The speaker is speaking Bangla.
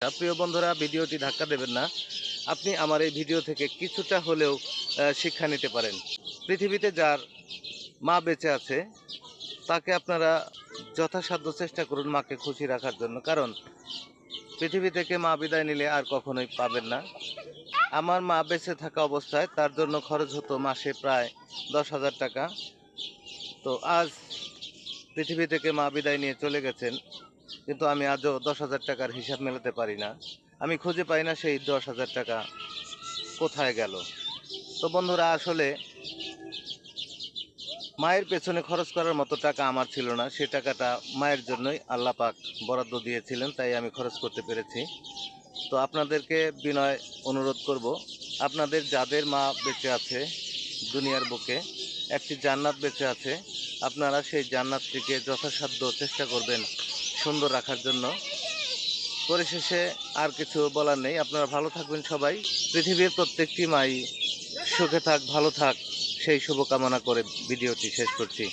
প্রিয় বন্ধুরা, ভিডিওটি ধাক্কা দেবেন না। আপনি আমার এই ভিডিও থেকে কিছুটা হলেও শিক্ষা নিতে পারেন। পৃথিবীতে যার মা বেঁচে আছে তাকে আপনারা যথাসাধ্য চেষ্টা করুন মাকে খুশি রাখার জন্য। কারণ পৃথিবী থেকে মা বিদায় নিলে আর কখনোই পাবেন না। আমার মা বেঁচে থাকা অবস্থায় তার জন্য খরচ হতো মাসে প্রায় 10,000 টাকা। তো আজ পৃথিবী থেকে মা বিদায় নিয়ে চলে গেছেন, কিন্তু আমি আজও 10,000 টাকার হিসাব মেলাতে পারি না। আমি খুঁজে পাই না সেই 10,000 টাকা কোথায় গেল। তো বন্ধুরা, আসলে মায়ের পেছনে খরচ করার মতো টাকা আমার ছিল না। সে টাকাটা মায়ের জন্যই আল্লাহ পাক বরাদ্দ দিয়েছিলেন, তাই আমি খরচ করতে পেরেছি। তো আপনাদেরকে বিনয় অনুরোধ করব, আপনাদের যাদের মা বেঁচে আছে দুনিয়ার বুকে, একটি জান্নাত বেঁচে আছে, আপনারা সেই জান্নাতটিকে যথাসাধ্য চেষ্টা করবেন সুন্দর রাখার জন্য। পরিশেষে আর কিছু বলার নেই। আপনারা ভালো থাকবেন সবাই। পৃথিবীর প্রত্যেকটি মাই সুখে থাক, ভালো থাক, সেই শুভকামনা করে ভিডিওটি শেষ করছি।